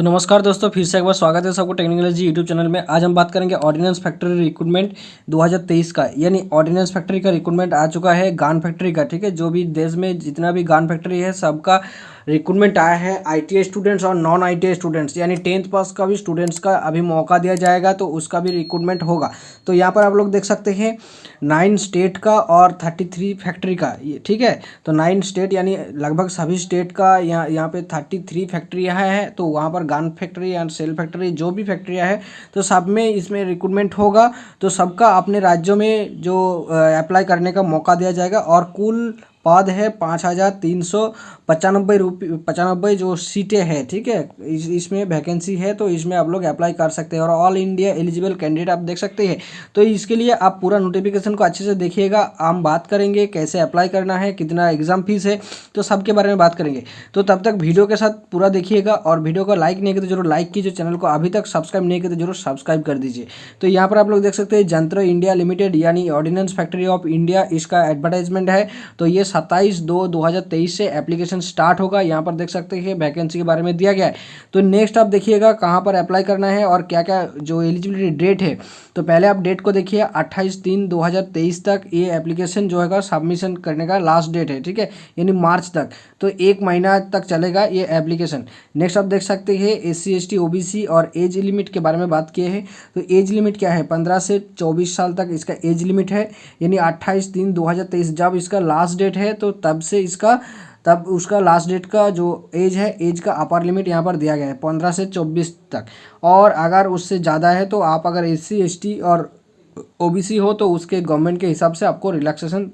नमस्कार दोस्तों, फिर से एक बार स्वागत है सबको टेक्नोलॉजी यूट्यूब चैनल में। आज हम बात करेंगे ऑर्डिनेंस फैक्ट्री रिक्रूटमेंट 2023 का, यानी ऑर्डिनेंस फैक्ट्री का रिक्रूटमेंट आ चुका है गान फैक्ट्री का। ठीक है, जो भी देश में जितना भी गान फैक्ट्री है सबका रिक्रूटमेंट आया है। आईटीआई स्टूडेंट्स और नॉन आईटीआई स्टूडेंट्स यानी 10th पास का भी स्टूडेंट्स का अभी मौका दिया जाएगा, तो उसका भी रिक्रूटमेंट होगा। तो यहाँ पर आप लोग देख सकते हैं 9 स्टेट का और 33 फैक्ट्री का। ठीक है, तो 9 स्टेट यानी लगभग सभी स्टेट का यहाँ पे 33 फैक्ट्रियाँ है। तो वहाँ पर गान फैक्ट्री या सेल फैक्ट्री जो भी फैक्ट्रियाँ है तो सब में इसमें रिक्रूटमेंट होगा। तो सबका अपने राज्यों में जो अप्लाई करने का मौका दिया जाएगा। और कुल पद है 5,395 जो सीटें हैं। ठीक है, इसमें वैकेंसी है, तो इसमें आप लोग अप्लाई कर सकते हैं। और ऑल इंडिया एलिजिबल कैंडिडेट आप देख सकते हैं। तो इसके लिए आप पूरा नोटिफिकेशन को अच्छे से देखिएगा। हम बात करेंगे कैसे अप्लाई करना है, कितना एग्जाम फीस है, तो सबके बारे में बात करेंगे। तो तब तक वीडियो के साथ पूरा देखिएगा। और वीडियो को लाइक नहीं किया तो जरूर लाइक कीजिए, चैनल को अभी तक सब्सक्राइब नहीं किया तो जरूर सब्सक्राइब कर दीजिए। तो यहाँ पर आप लोग देख सकते हैं जंत्र इंडिया लिमिटेड यानी ऑर्डिनेंस फैक्ट्री ऑफ इंडिया, इसका एडवर्टाइजमेंट है। तो ये 27/2/2023 से एप्लीकेशन स्टार्ट होगा। यहाँ पर देख सकते हैं वैकेंसी के बारे में दिया गया है। तो नेक्स्ट आप देखिएगा कहाँ पर अप्लाई करना है और क्या क्या जो एलिजिबिलिटी डेट है। तो पहले आप डेट को देखिए, 28/3/2023 तक ये एप्लीकेशन जो है सबमिशन करने का लास्ट डेट है। ठीक है, यानी मार्च तक, तो 1 महीना तक चलेगा ये एप्लीकेशन। नेक्स्ट आप देख सकते हैं SC ST OBC और एज लिमिट के बारे में बात किए हैं। तो एज लिमिट क्या है, 15 से 24 साल तक इसका एज लिमिट है। यानी 28/3/2023 जब इसका लास्ट डेट है तो तब उसका लास्ट डेट का जो एज है, एज का अपर लिमिट यहाँ पर दिया गया है 15 से 24 तक। और अगर उससे ज़्यादा है तो आप अगर SC ST और OBC हो तो उसके गवर्नमेंट के हिसाब से आपको रिलैक्सेशन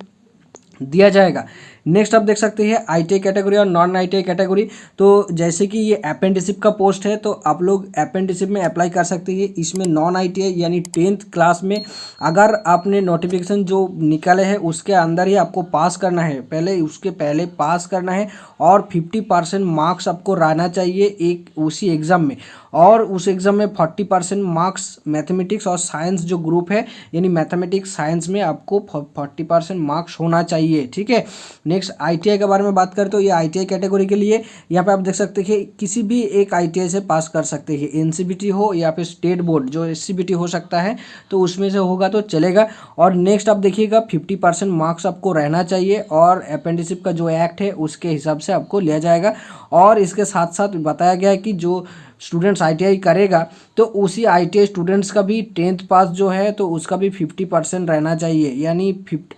दिया जाएगा। नेक्स्ट आप देख सकते हैं ITI कैटेगरी और नॉन ITI कैटेगरी। तो जैसे कि ये अप्रेंटिसशिप का पोस्ट है तो आप लोग अप्रेंटिसशिप में अप्लाई कर सकते हैं। इसमें नॉन ITI यानी 10th क्लास में अगर आपने नोटिफिकेशन जो निकाले हैं उसके अंदर ही आपको पास करना है, उसके पहले पास करना है। और 50% मार्क्स आपको रहना चाहिए एक उसी एग्ज़ाम में। और उस एग्ज़ाम में 40% मार्क्स मैथमेटिक्स और साइंस जो ग्रुप है, यानी मैथमेटिक्स साइंस में आपको 40% मार्क्स होना चाहिए। ठीक है, नेक्स्ट ITI के बारे में बात करें तो ये ITI कैटेगरी के लिए यहाँ पे आप देख सकते हैं किसी भी एक ITI से पास कर सकते हैं। NCBT हो या फिर स्टेट बोर्ड जो SCBT हो सकता है, तो उसमें से होगा तो चलेगा। और नेक्स्ट आप देखिएगा 50% मार्क्स आपको रहना चाहिए। और अप्रेंटिसशिप का जो एक्ट है उसके हिसाब से आपको लिया जाएगा। और इसके साथ साथ बताया गया है कि जो स्टूडेंट्स ITI करेगा तो उसी ITI स्टूडेंट्स का भी 10th पास जो है तो उसका भी 50% रहना चाहिए। यानी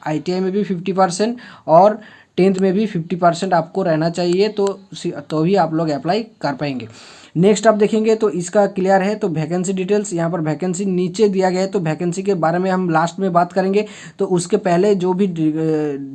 ITI में भी 50% और 10th में भी 50% आपको रहना चाहिए, तो ही आप लोग अप्लाई कर पाएंगे। नेक्स्ट आप देखेंगे तो इसका क्लियर है। तो वैकेंसी डिटेल्स यहाँ पर वैकेंसी नीचे दिया गया है, तो वैकेंसी के बारे में हम लास्ट में बात करेंगे। तो उसके पहले जो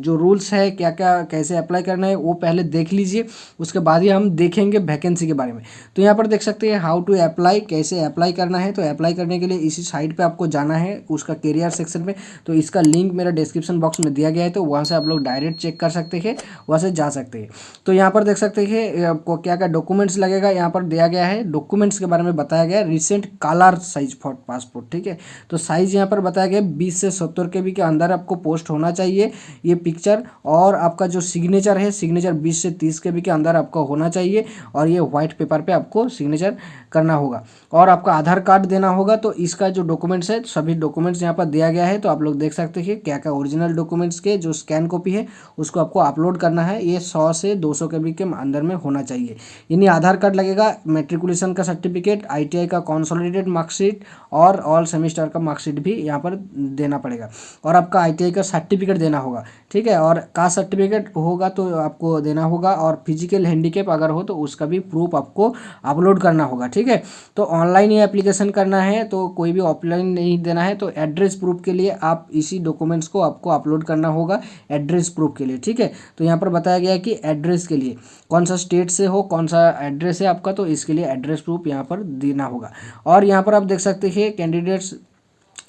रूल्स है, क्या क्या कैसे अप्लाई करना है वो पहले देख लीजिए, उसके बाद ही हम देखेंगे वैकेंसी के बारे में। तो यहाँ पर देख सकते हैं हाउ टू अप्लाई, कैसे अप्लाई करना है। तो अप्लाई करने के लिए इसी साइट पर आपको जाना है, उसका करियर सेक्शन में। तो इसका लिंक मेरा डिस्क्रिप्शन बॉक्स में दिया गया है, तो वहाँ से आप लोग डायरेक्ट चेक कर सकते हैं, वहाँ से जा सकते हैं। तो यहाँ पर देख सकते हैं आपको क्या क्या डॉक्यूमेंट्स लगेगा, यहाँ पर दिया गया है। डॉक्यूमेंट्स के बारे में बताया गया है, recent colour size for passport. ठीक है, तो साइज यहाँ पर बताया गया 20 से 70 KB के अंदर आपको पोस्ट होना चाहिए ये पिक्चर। और आपका जो सिग्नेचर है, सिग्नेचर 20 से 30 KB के अंदर आपका होना चाहिए। और ये व्हाइट पेपर पे आपको सिग्नेचर करना होगा। और आपका आधार कार्ड देना होगा। तो इसका जो डॉक्यूमेंट्स है, सभी डॉक्यूमेंट्स यहाँ पर दिया गया है। तो आप लोग देख सकते हैं क्या क्या ओरिजिनल डॉक्यूमेंट्स के जो स्कैन कॉपी है उसको आपको अपलोड करना है। ये 100 से 200 KB के अंदर में होना चाहिए। यानी आधार कार्ड लगेगा, मैट्रिकुलेशन का सर्टिफिकेट, ITI का कॉन्सोलिडेटेड मार्कशीट और ऑल सेमेस्टर का मार्कशीट भी यहाँ पर देना पड़ेगा। और आपका ITI का सर्टिफिकेट देना होगा। ठीक है, और कास्ट सर्टिफिकेट होगा तो आपको देना होगा। और फिजिकल हैंडीकैप अगर हो तो उसका भी प्रूफ आपको अपलोड करना होगा। ठीक है, तो ऑनलाइन ये एप्लीकेशन करना है, तो कोई भी ऑफलाइन नहीं देना है। तो एड्रेस प्रूफ के लिए आप इसी डॉक्यूमेंट्स को आपको अपलोड करना होगा, एड्रेस प्रूफ के लिए। ठीक है, तो यहाँ पर बताया गया है कि एड्रेस के लिए कौन सा स्टेट से हो, कौन सा एड्रेस है आपका, तो इसके लिए एड्रेस प्रूफ यहाँ पर देना होगा। और यहाँ पर आप देख सकते हैं कैंडिडेट्स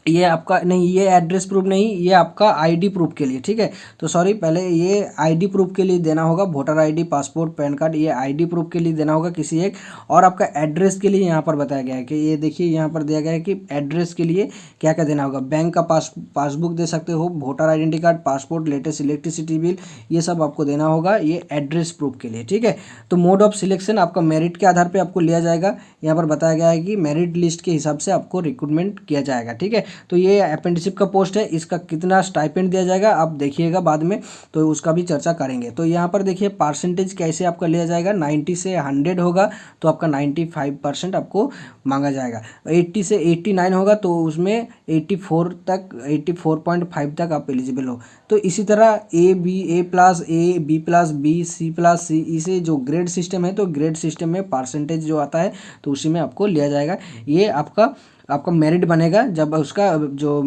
ये आपका नहीं, ये एड्रेस प्रूफ नहीं, ये आपका आईडी प्रूफ के लिए, ठीक है। तो सॉरी, पहले ये आईडी प्रूफ के लिए देना होगा, voter ID, passport, pan card, ये आईडी प्रूफ के लिए देना होगा किसी एक। और आपका एड्रेस के लिए यहाँ पर बताया गया है कि ये देखिए यहाँ पर दिया गया है कि एड्रेस के लिए क्या क्या देना होगा। बैंक का पासबुक दे सकते हो, voter identity card, passport, latest electricity bill, ये सब आपको देना होगा ये एड्रेस प्रूफ के लिए, ठीक है। तो मोड ऑफ सिलेक्शन आपका मेरिट के आधार पर आपको लिया जाएगा। यहाँ पर बताया गया है कि मेरिट लिस्ट के हिसाब से आपको रिक्रूटमेंट किया जाएगा, ठीक है। तो ये अप्रेंटिसशिप का पोस्ट है, इसका कितना स्टाइपेंड दिया जाएगा आप देखिएगा बाद में, तो उसका भी चर्चा करेंगे। तो यहाँ पर देखिए परसेंटेज कैसे आपका लिया जाएगा। 90 से 100 होगा तो आपका 95% आपको मांगा जाएगा। 80 से 89 होगा तो उसमें 84 तक, 84.5 तक आप एलिजिबल हो। तो इसी तरह a b, a plus a, b plus b, c plus c, इसे जो ग्रेड सिस्टम है तो ग्रेड सिस्टम में परसेंटेज जो आता है तो उसी में आपको लिया जाएगा। ये आपका मेरिट बनेगा जब उसका जो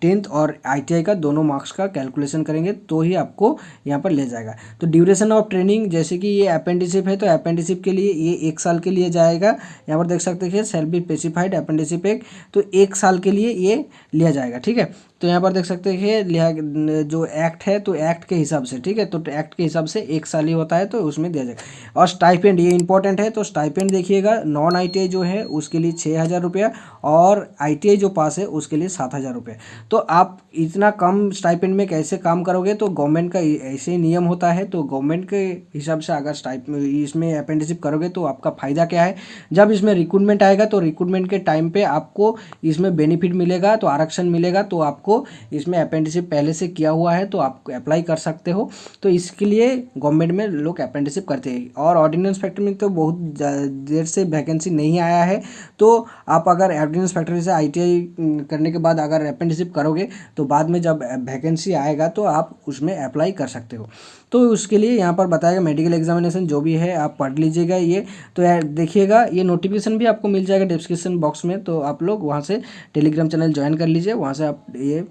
10th और ITI का दोनों मार्क्स का कैलकुलेशन करेंगे तो ही आपको यहाँ पर ले जाएगा। तो ड्यूरेशन ऑफ ट्रेनिंग, जैसे कि ये अप्रेंटिसशिप है तो अप्रेंटिसशिप के लिए ये 1 साल के लिए जाएगा। यहाँ पर देख सकते हैं सेल्फ बी स्पेसिफाइड अप्रेंटिसशिप एक, तो 1 साल के लिए ये लिया जाएगा, ठीक है। तो यहाँ पर देख सकते हैं जो एक्ट है तो एक्ट के हिसाब से, ठीक है, तो एक्ट के हिसाब से 1 साल ही होता है तो उसमें दिया जाएगा। और स्टाइपेंड ये इंपॉर्टेंट है, तो स्टाइपेंड देखिएगा नॉन ITI जो है उसके लिए 6,000 रुपया और ITI जो पास है उसके लिए 7,000 रुपये। तो आप इतना कम स्टाइपेंड में कैसे काम करोगे, तो गवर्नमेंट का ऐसे ही नियम होता है। तो गवर्नमेंट के हिसाब से अगर इसमें अप्रेंटिसशिप करोगे तो आपका फ़ायदा क्या है, जब इसमें रिक्रूटमेंट आएगा तो रिक्रूटमेंट के टाइम पे आपको इसमें बेनिफिट मिलेगा, तो आरक्षण मिलेगा। तो आपको इसमें अप्रेंटिसशिप पहले से किया हुआ है तो आप अप्लाई कर सकते हो। तो इसके लिए गवर्नमेंट में लोग अप्रेंटिसशिप करते हैं। और ऑर्डिनेंस फैक्ट्री में तो बहुत देर से वैकेंसी नहीं आया है, तो आप अगर ऑर्डिनेंस फैक्ट्री से ITI करने के बाद अगर अप्रेंटिसशिप करोगे तो बाद में जब वैकेंसी आएगा तो आप उसमें अप्लाई कर सकते हो। तो उसके लिए यहाँ पर बताएगा मेडिकल एग्जामिनेशन जो भी है आप पढ़ लीजिएगा ये। तो देखिएगा ये नोटिफिकेशन भी आपको मिल जाएगा डिस्क्रिप्शन बॉक्स में, तो आप लोग वहाँ से टेलीग्राम चैनल ज्वाइन कर लीजिए, वहाँ से आप ये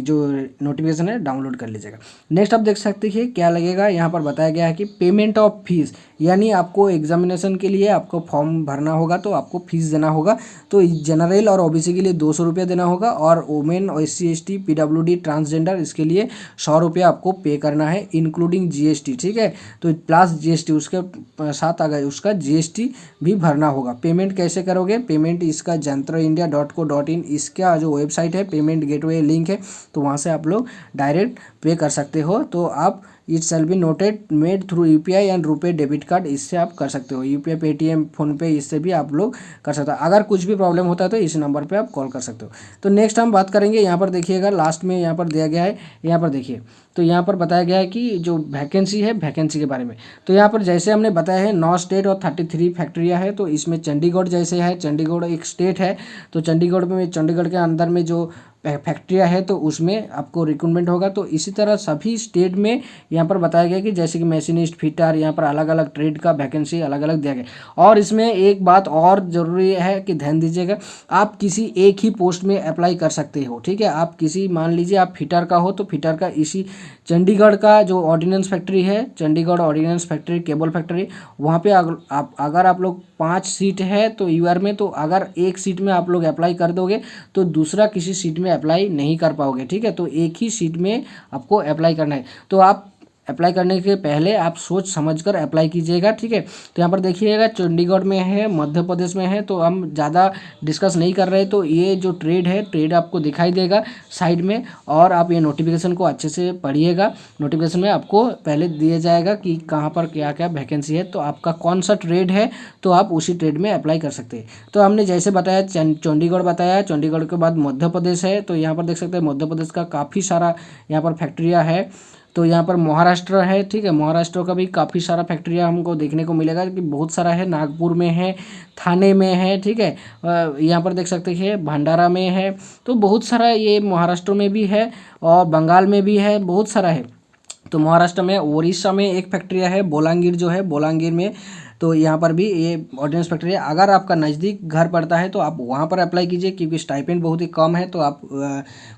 जो नोटिफिकेशन है डाउनलोड कर लीजिएगा। नेक्स्ट आप देख सकते हैं क्या लगेगा, यहाँ पर बताया गया है कि पेमेंट ऑफ फीस, यानी आपको एग्जामिनेशन के लिए आपको फॉर्म भरना होगा तो आपको फीस देना होगा। तो जनरल और OBC के लिए 200 रुपया देना होगा, और वोमेन और SC ST PWD ट्रांसजेंडर इसके लिए 100 रुपया आपको पे करना है इंक्लूडिंग GST, ठीक है। तो प्लस GST उसके साथ अगर उसका GST भी भरना होगा। पेमेंट कैसे करोगे, पेमेंट इसका jantraindia.co.in इसका जो वेबसाइट है, पेमेंट गेटवे लिंक है, तो वहाँ से आप लोग डायरेक्ट पे कर सकते हो। तो आप it shall be noted made through UPI and RuPay debit card, इससे आप कर सकते हो। UPI, पेटीएम, फ़ोनपे, इससे भी आप लोग कर सकते हो। अगर कुछ भी प्रॉब्लम होता है तो इस नंबर पे आप कॉल कर सकते हो। तो नेक्स्ट हम बात करेंगे, यहाँ पर देखिएगा लास्ट में यहाँ पर दिया गया है, यहाँ पर देखिए, तो यहाँ पर बताया गया है कि जो वैकेंसी है वैकेंसी के बारे में। तो यहाँ पर जैसे हमने बताया है 9 स्टेट और 33 फैक्ट्रियाँ है, तो इसमें चंडीगढ़ जैसे है, चंडीगढ़ एक स्टेट है, तो चंडीगढ़ के अंदर में जो फैक्ट्रियाँ है तो उसमें आपको रिक्रूटमेंट होगा। तो इसी तरह सभी स्टेट में यहाँ पर बताया गया कि जैसे कि मशीनिस्ट, फिटर, यहाँ पर अलग अलग ट्रेड का वैकेंसी अलग अलग दिया गया। और इसमें एक बात और ज़रूरी है कि ध्यान दीजिएगा, आप किसी एक ही पोस्ट में अप्लाई कर सकते हो, ठीक है। आप किसी, मान लीजिए आप फिटर का हो तो फिटर का इसी चंडीगढ़ का जो ऑर्डिनेंस फैक्ट्री है, Chandigarh ordnance factory, cable factory, वहाँ पे अगर आप लोग 5 सीट है तो UR में, तो अगर एक सीट में आप लोग अप्लाई कर दोगे तो दूसरा किसी सीट में अप्लाई नहीं कर पाओगे, ठीक है। तो एक ही सीट में आपको अप्लाई करना है। तो आप अप्लाई करने के पहले आप सोच समझकर अप्लाई कीजिएगा, ठीक है। तो यहाँ पर देखिएगा चंडीगढ़ में है, मध्य प्रदेश में है, तो हम ज़्यादा डिस्कस नहीं कर रहे। तो ये जो ट्रेड है, ट्रेड आपको दिखाई देगा साइड में, और आप ये नोटिफिकेशन को अच्छे से पढ़िएगा। नोटिफिकेशन में आपको पहले दिया जाएगा कि कहाँ पर क्या क्या वैकेंसी है, तो आपका कौन सा ट्रेड है तो आप उसी ट्रेड में अप्लाई कर सकते हैं। तो हमने जैसे बताया चंडीगढ़ बताया, चंडीगढ़ के बाद मध्य प्रदेश है, तो यहाँ पर देख सकते हैं मध्य प्रदेश का काफ़ी सारा यहाँ पर फैक्ट्रियाँ है। तो यहाँ पर महाराष्ट्र है, ठीक है, महाराष्ट्र का भी काफ़ी सारा फैक्ट्रियाँ हमको देखने को मिलेगा कि बहुत सारा है, नागपुर में है, थाने में है, ठीक है, यहाँ पर देख सकते हैं भंडारा में है। तो बहुत सारा ये महाराष्ट्र में भी है और बंगाल में भी है, बहुत सारा है। तो महाराष्ट्र में, उड़ीसा में एक फैक्ट्रिया है, बोलांगीर जो है, बोलांगीर में तो यहाँ पर भी ये ऑर्डिनेंस फैक्ट्री है। अगर आपका नज़दीक घर पड़ता है तो आप वहाँ पर अप्लाई कीजिए, क्योंकि स्टाइपेंड बहुत ही कम है। तो आप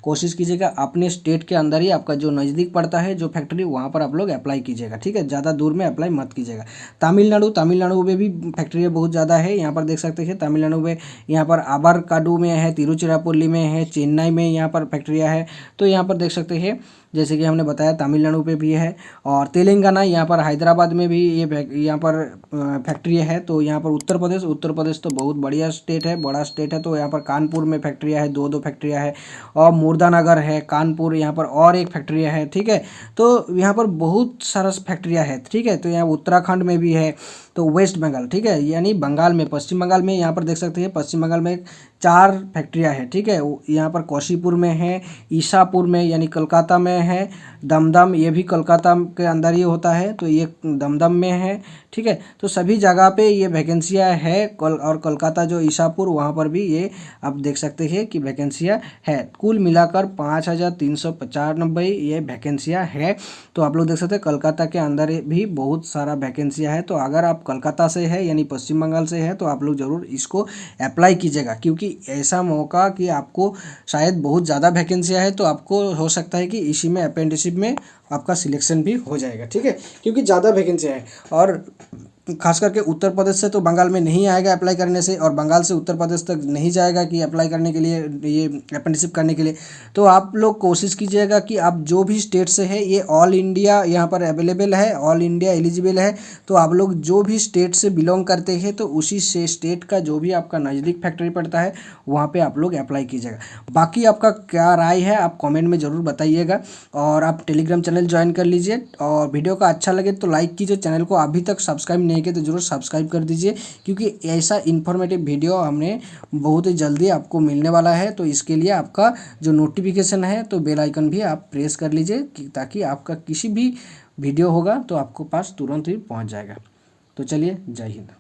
कोशिश कीजिएगा अपने स्टेट के अंदर ही आपका जो नज़दीक पड़ता है जो फैक्ट्री, वहाँ पर आप लोग अप्लाई कीजिएगा, ठीक है। ज़्यादा दूर में अप्लाई मत कीजिएगा। तमिलनाडु में भी फैक्ट्री बहुत ज़्यादा है। यहाँ पर देख सकते हैं तमिलनाडु में, यहाँ पर आबरकाडु में है, तिरुचिरापल्ली में है, चेन्नई में यहाँ पर फैक्ट्रियाँ है। तो यहाँ पर देख सकते हैं जैसे कि हमने बताया तमिलनाडु पे भी है। और तेलंगाना, यहाँ पर हैदराबाद में भी ये यहाँ पर फैक्ट्री है। तो यहाँ पर उत्तर प्रदेश तो बहुत बढ़िया स्टेट है, बड़ा स्टेट है। तो यहाँ पर कानपुर में फैक्ट्रियाँ है, दो फैक्ट्रियाँ है। और मुर्दानगर है, कानपुर, यहाँ पर और एक फैक्ट्रियाँ है, ठीक है। तो यहाँ पर बहुत सारा फैक्ट्रियाँ है, ठीक है। तो यहाँ उत्तराखंड में भी है। तो वेस्ट बंगाल, ठीक है, यानी बंगाल में, पश्चिम बंगाल में यहाँ पर देख सकते हैं पश्चिम बंगाल में 4 फैक्ट्रियाँ हैं, ठीक है। यहाँ पर कौशीपुर में है, ईसापुर में यानी कोलकाता में है, दमदम, ये भी कोलकाता के अंदर ही होता है। तो ये दमदम में है, ठीक है। तो सभी जगह पे ये वैकेंसियाँ है। और कोलकाता जो ईसापुर, वहाँ पर भी ये आप देख सकते हैं कि वैकेंसियाँ है। कुल मिलाकर 5395 ये वैकेंसियाँ है। तो आप लोग देख सकते हैं कोलकाता के अंदर भी बहुत सारा वैकेंसियाँ है। तो अगर आप कोलकाता से है यानी पश्चिम बंगाल से है तो आप लोग ज़रूर इसको अप्लाई कीजिएगा, क्योंकि ऐसा मौका कि आपको शायद बहुत ज़्यादा वैकेंसियाँ है तो आपको हो सकता है कि इसी में अप्रेंटिसशिप में आपका सिलेक्शन भी हो जाएगा, ठीक है, क्योंकि ज़्यादा वैकेंसियाँ है। और खास करके उत्तर प्रदेश से तो बंगाल में नहीं आएगा अप्लाई करने से, और बंगाल से उत्तर प्रदेश तक नहीं जाएगा कि अप्लाई करने के लिए, ये अप्रेंटिसशिप करने के लिए। तो आप लोग कोशिश कीजिएगा कि आप जो भी स्टेट से है, ये ऑल इंडिया यहाँ पर अवेलेबल है, ऑल इंडिया एलिजिबल है। तो आप लोग जो भी स्टेट से बिलोंग करते हैं तो उसी से स्टेट का जो भी आपका नज़दीक फैक्ट्री पड़ता है वहाँ पर आप लोग अप्लाई कीजिएगा। बाकी आपका क्या राय है आप कॉमेंट में ज़रूर बताइएगा। और आप टेलीग्राम चैनल ज्वाइन कर लीजिए। और वीडियो का अच्छा लगे तो लाइक कीजिए, चैनल को अभी तक सब्सक्राइब नहीं किया तो जरूर सब्सक्राइब कर दीजिए, क्योंकि ऐसा इन्फॉर्मेटिव वीडियो हमने बहुत ही जल्दी आपको मिलने वाला है। तो इसके लिए आपका जो नोटिफिकेशन है तो बेल आइकन भी आप प्रेस कर लीजिए, ताकि आपका किसी भी वीडियो होगा तो आपको पास तुरंत ही पहुंच जाएगा। तो चलिए, जय हिंद।